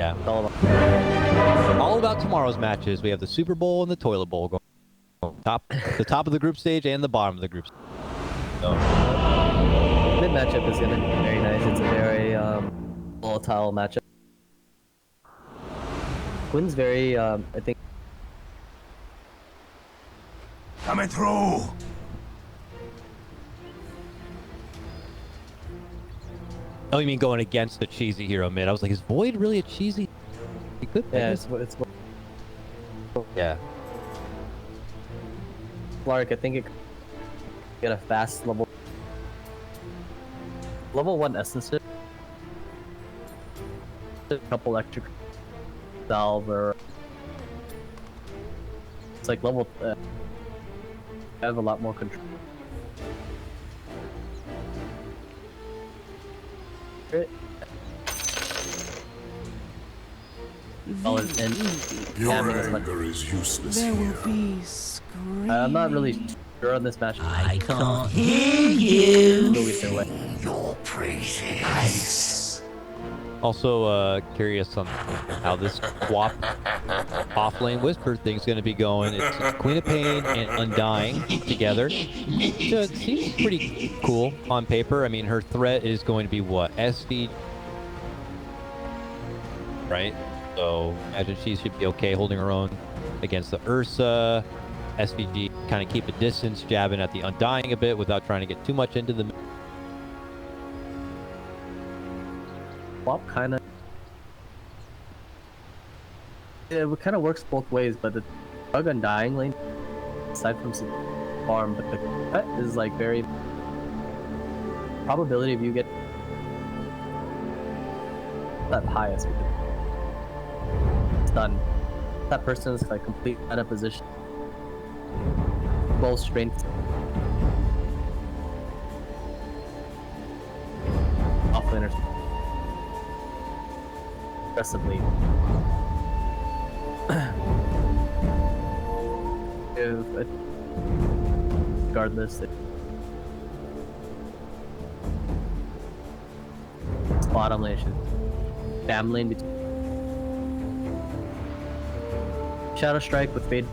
Yeah. It's all All about tomorrow's matches. We have the Super Bowl and the Toilet Bowl going. The top of the group stage and the bottom of the group stage. So, mid matchup is gonna be very nice. It's a very volatile matchup. Quinn's very I think Coming through. oh, you mean going against the cheesy hero mid? I was like, is Void really a cheesy? He could be. yeah, it's Yeah. Clark. I think it could get a fast level 1 essence. A couple extra salve or it's like level. I have a lot more control. Your anger is useless There here. will be screams. I'm not really sure on this match. I can't hear you. Go either way. Your praise. Also, curious on how this swap off-lane whisper thing's going to be going. It's Queen of Pain and Undying together. So it seems pretty cool on paper. I mean, her threat is going to be what? SV, right? So imagine she should be okay holding her own against the Ursa. SVG kind of keep a distance, jabbing at the Undying a bit without trying to get too much into the... Swap kind of. It kind of works both ways, but the Bug Undying lane, aside from some farm, but the cut is like very. Probability of you get that highest. It's done. That person is like complete out of position. Both strength. Off laners. Aggressively. Regardless, it's bottom lane should bam lane between Shadow Strike with Fade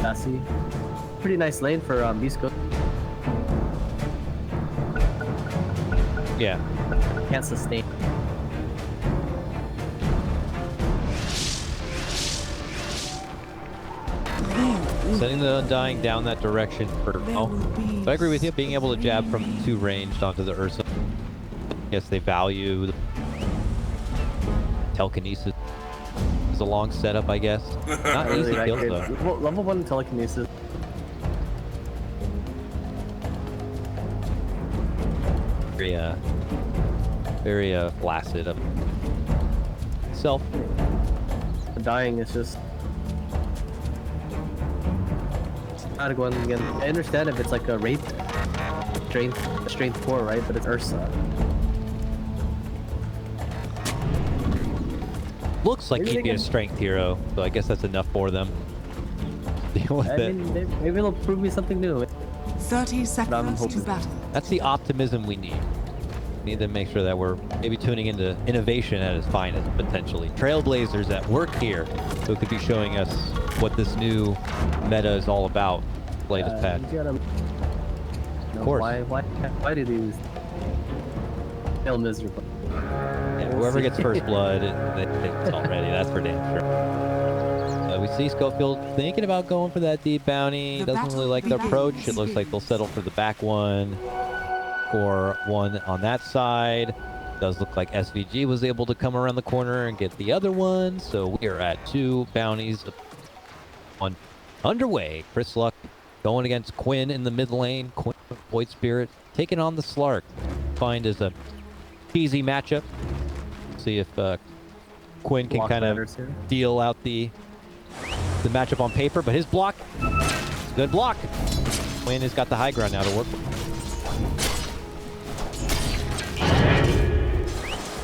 Sassy. Pretty nice lane for Bestcoast. Yeah. Can't sustain. Sending the Undying down that direction for now. But I agree with you, being able to jab from 2 ranged onto the Ursa. I guess they value the telekinesis. It's a long setup, I guess. Not easy kills though. Level 1 telekinesis. Very flaccid of self. Dying is just gotta go in again. I understand if it's like a Wraith strength 4, right? But it's Ursa. Looks like Maybe he'd they be a can- strength hero, so I guess that's enough for them. Deal with I it. mean, maybe it'll prove me something new. 30 seconds to hoping- battle. That's the optimism we need. We need to make sure that we're maybe tuning into innovation at its finest, potentially. Trailblazers at work here, who could be showing us what this new meta is all about. Latest patch. You gotta, Of course. Why do these feel miserable? Yeah, whoever gets first blood, it's already. That's for damn sure. We see Schofield thinking about going for that deep bounty. The Doesn't really like the battle approach. It looks like they'll settle for the back one or one on that side. Does look like SVG was able to come around the corner and get the other one. So we are at 2 bounties on underway. Chris Luck going against Quinn in the mid lane. Quinn, Void Spirit, taking on the Slark. Find is a easy matchup. See if Quinn can Block kind of ladders here. deal out the matchup on paper, but his block, good block. Quinn has got the high ground now to work with.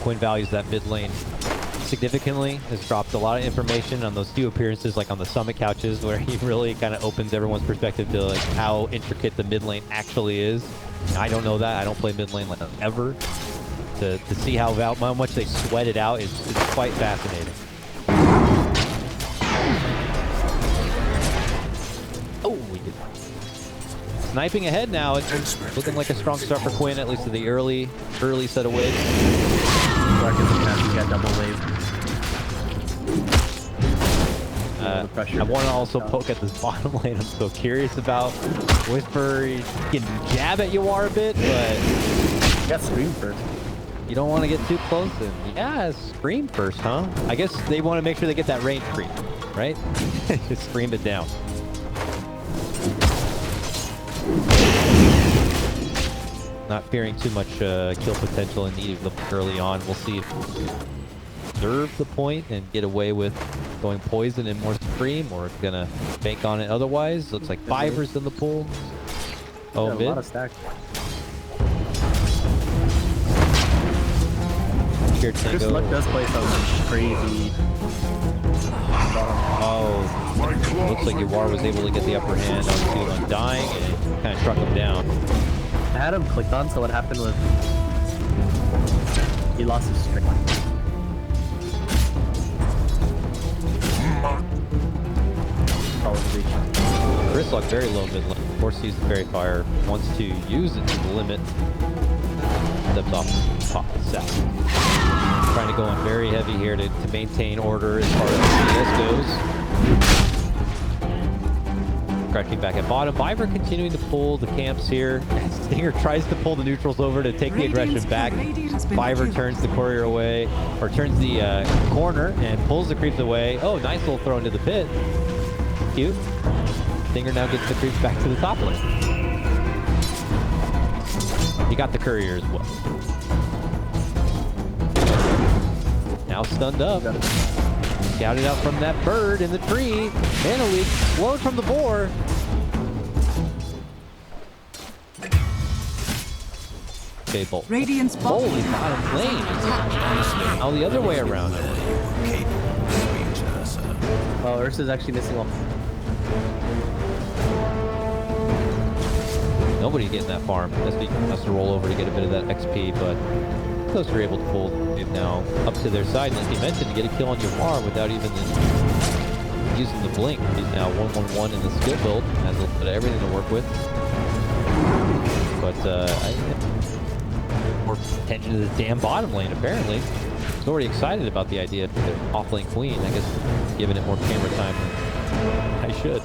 Quinn values that mid lane significantly, has dropped a lot of information on those few appearances like on the summit couches where he really kind of opens everyone's perspective to like how intricate the mid lane actually is. I don't know that. I don't play mid lane like ever. to see how much they sweat it out is quite fascinating. Oh, we did. Sniping ahead now. It's looking like a strong start for Quinn, at least in the early set of waves. Clark is a chance to get double wave. I want to also poke at this bottom lane. I'm so curious about Whisper. He can jab at Yawar a bit, but You got Scream first. you don't want to get too close. And yeah, Scream first, huh? I guess they want to make sure they get that range creep, right? Just scream it down. Not fearing too much kill potential in need of them early on. We'll see if observe the point and get away with going poison and more Scream, or if gonna bank on it otherwise. Looks like Fiver's in the pool. Oh, Yeah, a mid. lot of stacks. Here, Chris Tango. Luck does play some crazy. Oh, My claws looks like Yawar was able to get the upper hand on two Undying and kind of struck him down. I had him clicked on, so what happened was he lost his streak. Probably. Chris Luck very low mid lane. Of course, sees the Fairy Fire, wants to use it to the limit. Steps off the top of the set. Trying to go in very heavy here to maintain order as far as CS goes. Crouching back at bottom. Viver continuing to pull the camps here. Stinger tries to pull the neutrals over to take the aggression back. Viver turns the courier away, or turns the corner and pulls the creeps away. Oh, nice little throw into the pit. Cute. Stinger now gets the creeps back to the top lane. He got the courier as well. Now stunned up. Scouted out from that bird in the tree. Mana leak slowed from the boar. Okay, Bolt. Radiant's bottom Holy bottom lane. Now the other way around. Oh, Ursa's actually missing off. Nobody getting that farm. SB has to roll over to get a bit of that XP, but those are able to pull it now up to their side. And as he mentioned, to get a kill on Yawar without even using the blink. He's now 1-1-1 in the skill build. Has a little bit of everything to work with. But more attention to the damn bottom lane, apparently. He's already excited about the idea of the off-lane queen. I guess giving it more camera time than I should.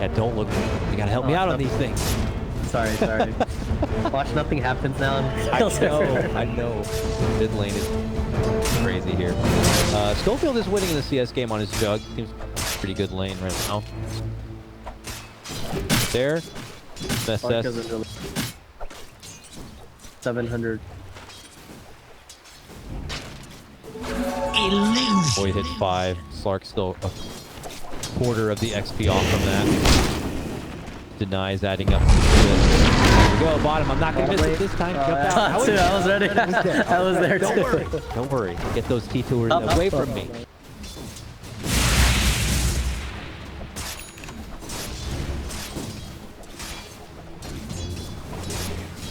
Yeah, don't look. You gotta help me out on these things. Sorry. Watch, nothing happens now. I know. Mid lane is crazy here. Schofield is winning in the CS game on his jug. Seems pretty good lane right now. There. Clark isn't really 700. Illusion. Boy hit 5. Slark still a quarter of the XP off from that. Denies adding up to this. Here we go, bottom. I'm not going to miss it this time. Jump out. I was ready. I was there Don't too. worry. Don't worry. Get those T2ers away from me.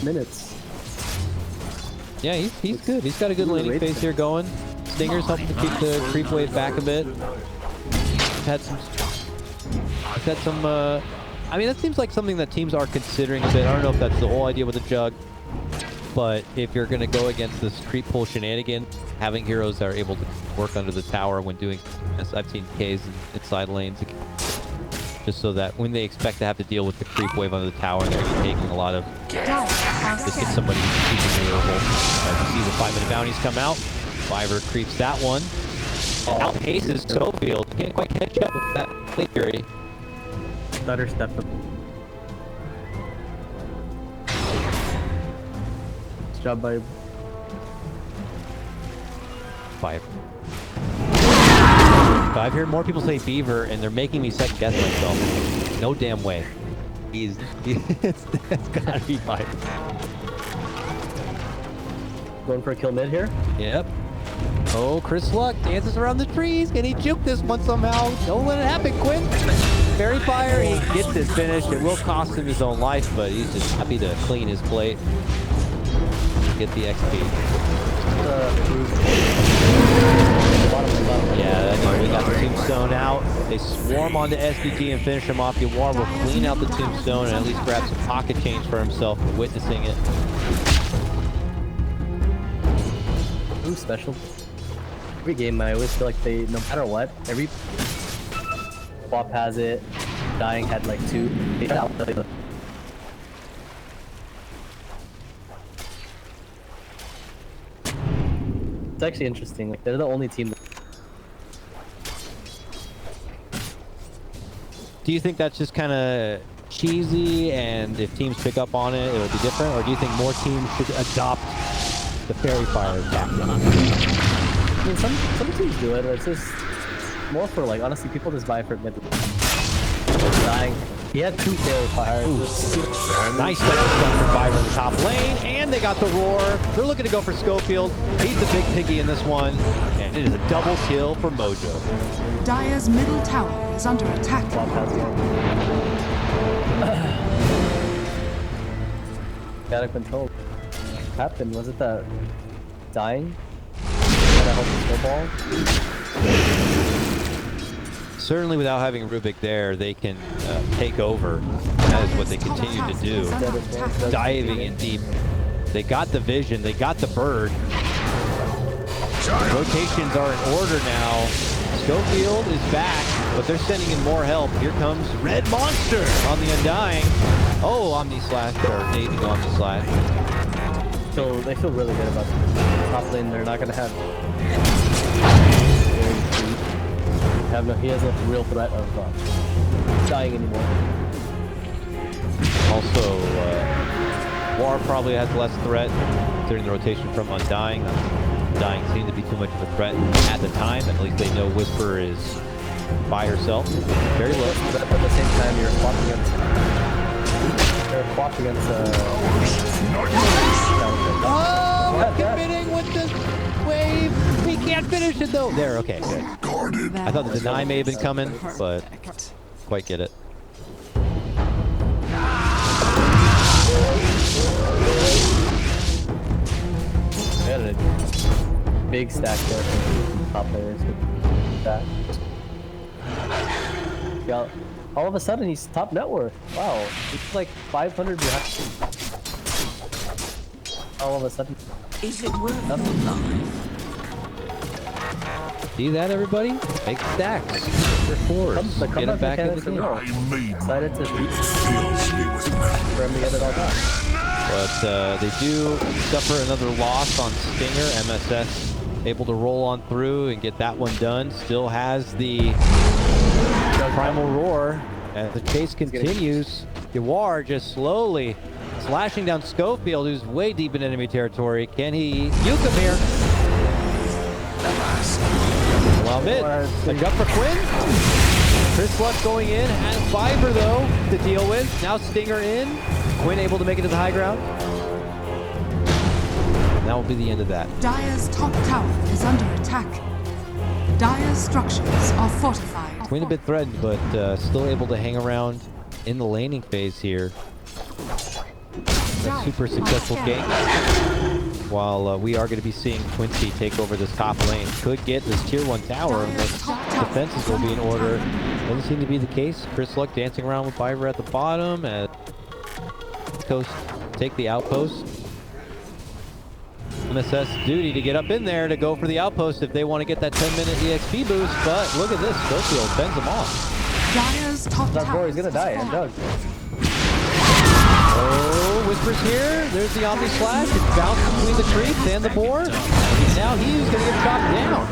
Minutes. Yeah, he's good. He's got a good laning phase here going. Stinger's helping to keep the creep wave back a bit. He's had some, I mean, that seems like something that teams are considering a bit. I don't know if that's the whole idea with the jug, but if you're going to go against this creep pull shenanigan, having heroes that are able to work under the tower when doing, as I've seen K's in side lanes, just so that when they expect to have to deal with the creep wave under the tower, they're going to be taking a lot of, just get somebody who's super durable. As you see the 5-minute bounties come out, Fiverr creeps that one. Outpaces Schofield. Can't quite catch up with that play fury. Stutter step. Nice job by Five. I've heard more people say Beaver, and they're making me second guess myself. No damn way. It's gotta be Five. going for a kill mid here. Yep. Oh, Chris Luck dances around the trees. Can he juke this one somehow? Don't let it happen, Quinn. Fairy Fire, he gets it finished. It will cost him his own life, but he's just happy to clean his plate. get the XP. Bottom. Yeah, anyway, we got the tombstone out. They swarm onto SVG and finish him off. Yawar will clean out the tombstone and at least grab some pocket change for himself for witnessing it. Ooh, special. Every game, I always feel like they, no matter what, every swap has it. Dying had like 2. It's actually interesting. Like, they're the only team. Do you think that's just kind of cheesy, and if teams pick up on it, it'll be different? Or do you think more teams should adopt the fairy fire tactic? I mean, some teams do it. It's just more for, like, honestly, people just buy for mid. Dying. He had 2 fairy fires. Nice stuff from Fire in the top lane, and they got the roar. They're looking to go for Schofield. He's the big piggy in this one, and it is a double kill for Mojo. Dire's middle tower is under attack. Swap has it. Out of control. What happened? Was it that dying? Trying to help the snowball? Certainly without having Rubik there, they can take over. That is what they continue to do. Diving in deep. They got the vision, they got the bird. Rotations are in order now. Schofield is back, but they're sending in more help. Here comes Red Monster on the Undying. Oh, Omni Slash, or Navy Omni Slash. So they feel really good about the top lane. They're not going to have he has a real threat of dying anymore. Also, War probably has less threat during the rotation from Undying. Undying seemed to be too much of a threat at the time. At least they know Whisper is by herself. Very low. But at the same time, you're swapping against. They're swapping against. Oh, committing with the wave. We can't finish it though. There, okay, good. I thought the deny may have been coming, but quite get it. They had a big stack there from top players. That. Yeah. All of a sudden, he's top net worth. Wow, he's like 500 behind. All of a sudden. Is it worth Nothing. the life? See that, everybody? Make stacks. For fours. The Get them back in the game. I made Decided to beat fills me with for him to get it all done. But they do suffer another loss on Stinger. MSS able to roll on through and get that one done. Still has the Primal Roar as the chase continues. Yawar just slowly slashing down Schofield, who's way deep in enemy territory. Can he juke him here? Love it. A jump for Quinn. Chris Luck going in. Has Viper though to deal with. Now Stinger in. Quinn able to make it to the high ground. That will be the end of that. Dire's top tower is under attack. Dire's structures are fortified. Quinn a bit threatened, but still able to hang around in the laning phase here. A super successful game. While we are going to be seeing Quincy take over this top lane. Could get this tier 1 tower unless defenses will be in order. Doesn't seem to be the case. Chris Luck dancing around with Viper at the bottom as Coast take the outpost. MSS duty to get up in there to go for the outpost if they want to get that 10-minute EXP boost, but look at this, Schofield fends them off. Dire's top That boy tower is gonna die, and Doug. Oh, Whispers here. There's the Omni Slash. It's bounced between the creeps and the board. And now he's going to get chopped down.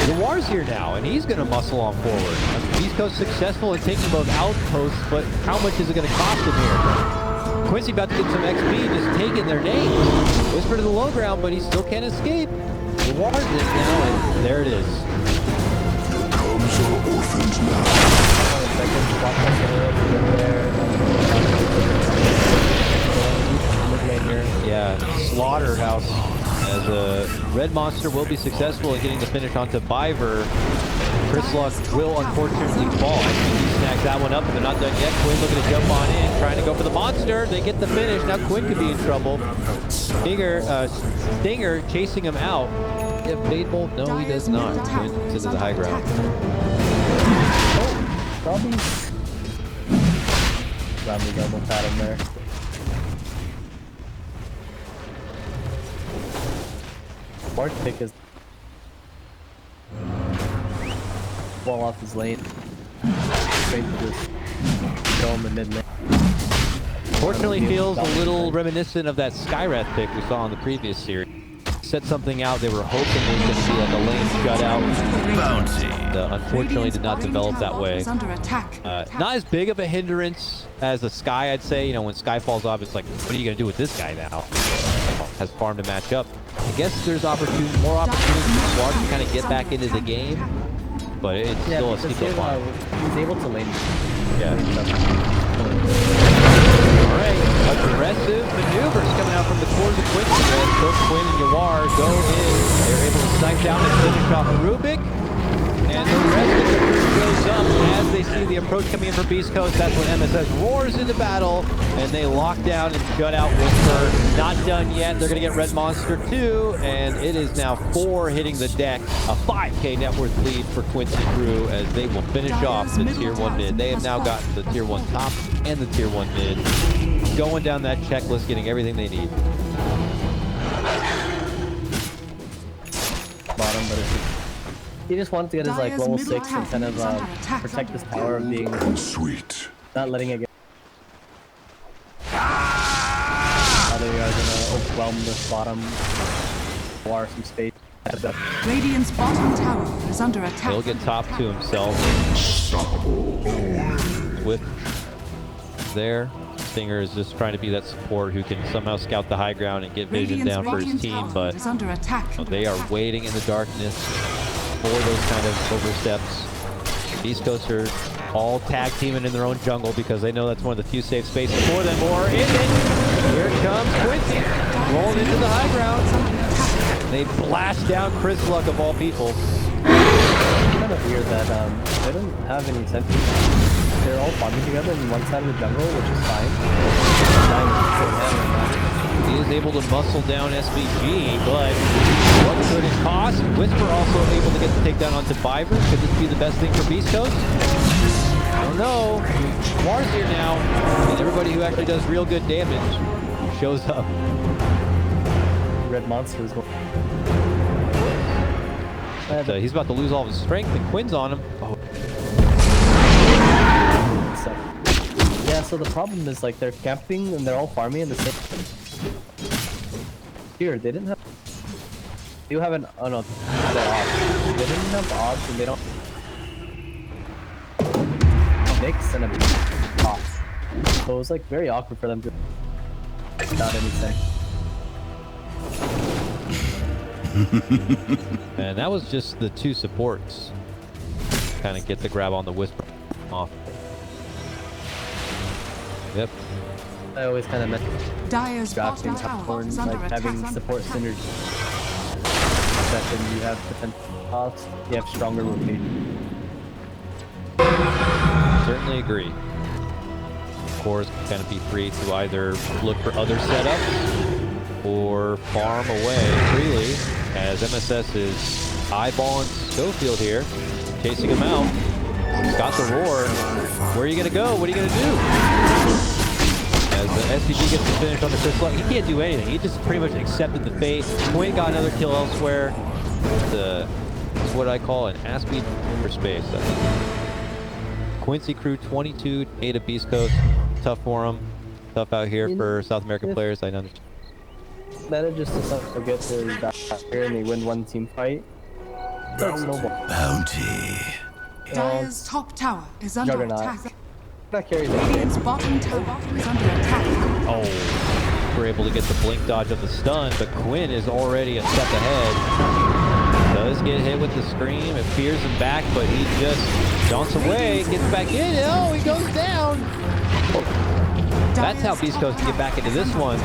The War's here now, and he's going to muscle on forward. East Coast successful in taking both outposts, but how much is it going to cost him here? Quincy about to get some XP, just taking their names. Whisper to the low ground, but he still can't escape. The War's in now, and there it is. comes our orphans now. Yeah, Slaughterhouse as a Red Monster will be successful in getting the finish onto Biver. Chris Luck will unfortunately fall. SVG snacks that one up, and they're not done yet. Quinn looking to jump on in, trying to go for the monster. They get the finish. Now Quinn could be in trouble. Stinger chasing him out. Yeah, Fade Bolt? No, he does not. Quinn into the high ground. Robbie's almost had him there. Mark pick is wall off his lane. Straight to this dome in mid lane. Fortunately, feels a little reminiscent of that Skywrath pick we saw in the previous series. Set something out they were hoping was going to be like a lane shutout. Bounty. Unfortunately, did not develop that way. Under attack. Not as big of a hindrance as a Sky, I'd say. You know, when Sky falls off, it's like, what are you going to do with this guy now? Has farm to match up. I guess there's more opportunity for Swartz to kind of get back into the game, but it's still a steep climb. He's able to lane. Yeah. All right, aggressive maneuvers coming out from the corners of Quincy. Both Quinn and Yawar go in. They're able to snipe down and finish off Rubik. And the rest of the crew goes up as they see the approach coming in from Beast Coast. That's when MSS roars into battle, and they lock down and shut out Whisper. Not done yet. They're going to get Red Monster too, and it is now 4 hitting the deck. A 5K net worth lead for Quincy crew as they will finish off the Tier 1 mid. They have now gotten the Tier 1 top and the Tier 1 mid. Going down that checklist, getting everything they need. Bottom, but he just wanted to get his like level 6 and kind of protect this tower of being Sweet. not letting it get. Now they are gonna overwhelm this bottom, war some space. Radiant's bottom tower is under attack. He'll get top to himself. Swift there. Stinger is just trying to be that support who can somehow scout the high ground and get vision down for his team, but they are waiting in the darkness for those kind of oversteps. Beast Coast are all tag teaming in their own jungle because they know that's one of the few safe spaces for them. Or is it? Here comes Quincy, rolling into the high ground. They blast down Chris Luck of all people. It's kind of weird that they don't have any sentries. They're all farming together in one side of the jungle, which is fine. He is able to muscle down SVG, but what could it cost? Whisper also able to get the takedown onto Viver. Could this be the best thing for Beast Coast? I don't know. War's here now, and everybody who actually does real good damage shows up. Red Monster is going. He's about to lose all of his strength, and Quinn's on him. Oh. Yeah, so the problem is like they're camping and they're all farming in the same. Here, they didn't have. They do have an. Oh no, they're off. They didn't have odds and they don't. Mix and a off. So it was like very awkward for them to. Without anything. And that was just the 2 supports. Kind of get the grab on the Whisper off. Yep. I always kind of meant Dire's drafting bottom top tower corn, is under like attack. having support synergy. Second, you have defense offs, you have stronger rotation. Certainly agree. Cores can kind of be free to either look for other setups or farm away freely as MSS is eyeballing Schofield here, chasing him out. He's got the roar. Where are you going to go? What are you going to do? As the SCG gets the finish on the Chris Luck, he can't do anything. He just pretty much accepted the fate. Quinn got another kill elsewhere. It's what I call an ass beat for space. Quincy crew 22, 8 of Beast Coast. Tough for them. Tough out here for South American players. I understand. Manages to somehow get to back here and they win one team fight. Bounty. Dire's top tower is under Juggernaut. attack. That carries it. Radiant's bottom tower is under attack. Oh, we're able to get the blink dodge of the stun, but Quinn is already a step ahead. Does get hit with the scream. It fears him back, but he just jumps away, gets back in. Oh, he goes down. That's how Beast Coast can get back into this one.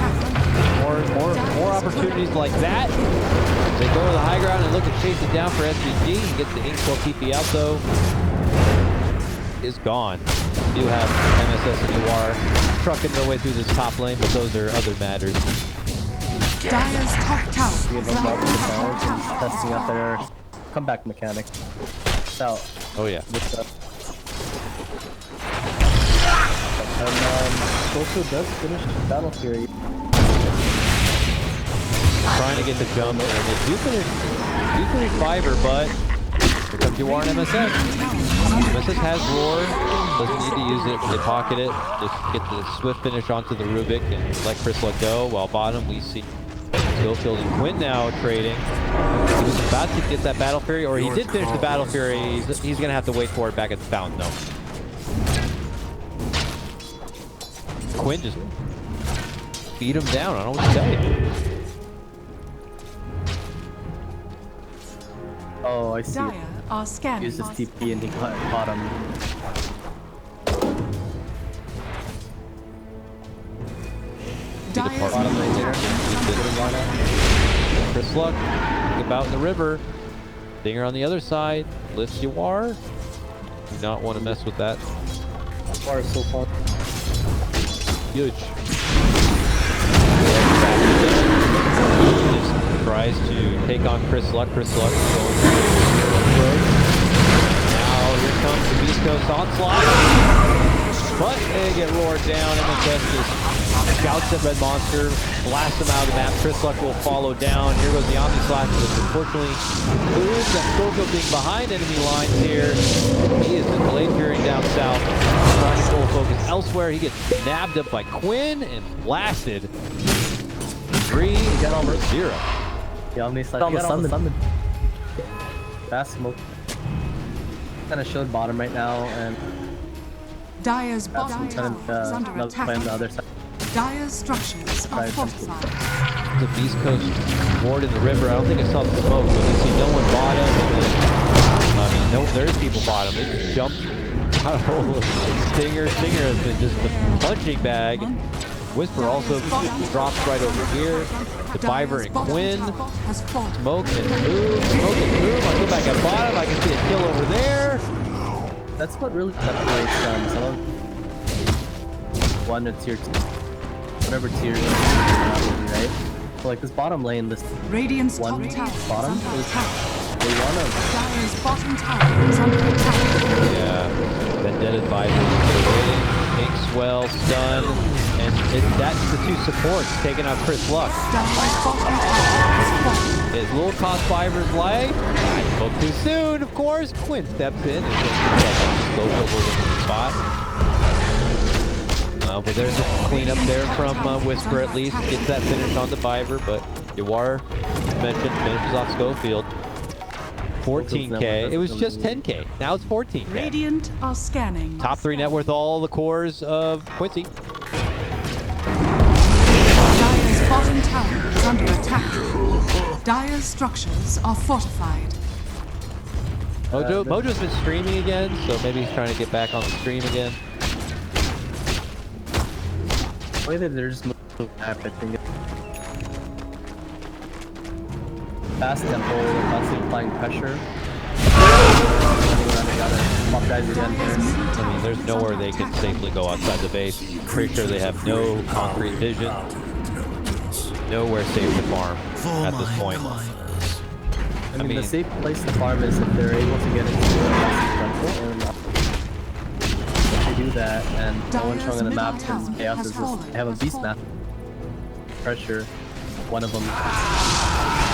More opportunities like that. They go to the high ground and look at chase it down for SVG. He gets the Ink 12 TP out though. Is gone. We do have MSS and UR trucking their way through this top lane, but those are other matters. Dire's top tower Give is them under up the attack. balance and testing out their comeback mechanic. Out Oh yeah. with the. And Goku does finish Battle Fury. Trying to get the jump, and they do finish Fiverr, but here comes UR and MSS. MSS has Roar, doesn't need to use it. They pocket it, just get the swift finish onto the Rubik and let Chris let go. While bottom, we see Schofield and Quinn now trading. He was about to get that Battle Fury, or he did finish the Battle Fury. He's going to have to wait for it back at the fountain, though. Quinn just beat him down. I don't know what to tell you. Oh, I see. Dire are scanning. Used his TP and he caught him. Dire's Bottom lane middle there. tower is under Chris Luck, about in the river. Dinger on the other side. Lifts UR. Do not want to mess with that. Or so far. Huge. Just tries to take on Chris Luck. Chris Luck is going through. Now here comes the Beast Coast onslaught. But they get roared down. MSS just shouts at Red Monster, blasts him out of the map. Chris Luck will follow down. Here goes the Omni Slash, which unfortunately proves that Schofield being behind enemy lines here. He is just blade fearing down south, trying to pull focus elsewhere. He gets nabbed up by Quinn and blasted. 3-0. The Omni Slash. He got all the summon. Fast smoke. Kind of showed bottom right now, and Dire's that's bottom tower is under another play on the attack. other side. Dire's structures are Right, fortified. The Beast Coast ward in the river. I don't think I saw the smoke, but you see no one bottom. And then, I mean, no, there's people bottom. They just jumped out of hole. Stinger has been just the punching bag. Whisper also drops right over here. The Fiverr and Quinn. Smoke and move. Smoke and move. I'll go back at bottom. I can see a kill over there. That's what really separates some of one or tier 2, whatever tier is, right? So like this bottom lane, this Radiant's top one tower is bottom under is attack. they wanna Dire's bottom tower is under attack. Yeah. Vendetta Fiverr. Pink swell, stun. And that's the two supports taking out Chris Luck. Dire's bottom tower is fortified. His little cost Fiverr's life. I spoke too soon, of course. Quinn steps in and just Schofield was in the spot. But there's a cleanup there from Whisper at least. Gets that finish on the Fiverr, but UR mentioned finishes off Schofield. 14K. It was just 10K. Now it's 14K. Radiant are scanning. Top 3 net worth all the cores of Quincy. Dire's bottom tower is under attack. Dire's structures are fortified. Mojo's been streaming again, so maybe he's trying to get back on the stream again. the way that they're just moving up, I think fast tempo, they're constantly applying pressure. I mean, there's nowhere they can safely go outside the base. Pretty sure they have no concrete vision. Nowhere safe to farm at this point. I mean, the safe place to farm is if they're able to get into the jungle, and if they do that, and no one showing on the map, and Chaos is just, they have a beast map. Pressure, one of them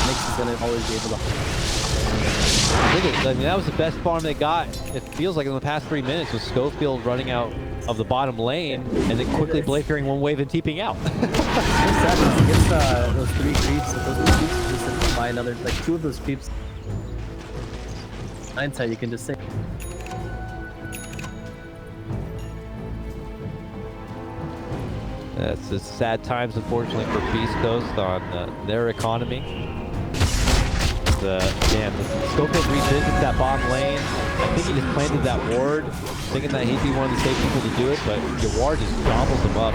makes is gonna always be able to. I mean, that was the best farm they got. It feels like in the past 3 minutes with Schofield running out of the bottom lane and then quickly blade fearing one wave and TPing out. It's those 3 creeps, those creeps just buy another, like 2 of those creeps. Hindsight, you can just say. It's just sad times, unfortunately, for Beast Coast on their economy. Damn, Schofield revisits that bottom lane. I think he just planted that ward, thinking that he'd be one of the safe people to do it, but Yawar just gobbles him up.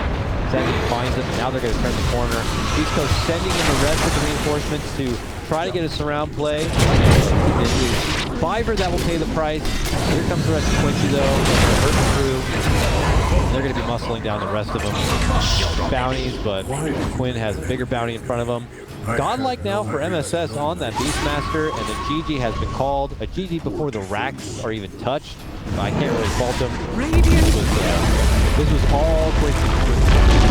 Seven finds him. Now they're going to turn the corner. East Coast sending in the rest of the reinforcements to try to get a surround play. Fiverr that will pay the price. Here comes the rest of Quincy though. They're hurting through. They're going to be muscling down the rest of them. Bounties, but Quinn has a bigger bounty in front of him. Godlike now for MSS on that Beastmaster, and the GG has been called. A GG before the racks are even touched. I can't really fault him. This was all Quincy.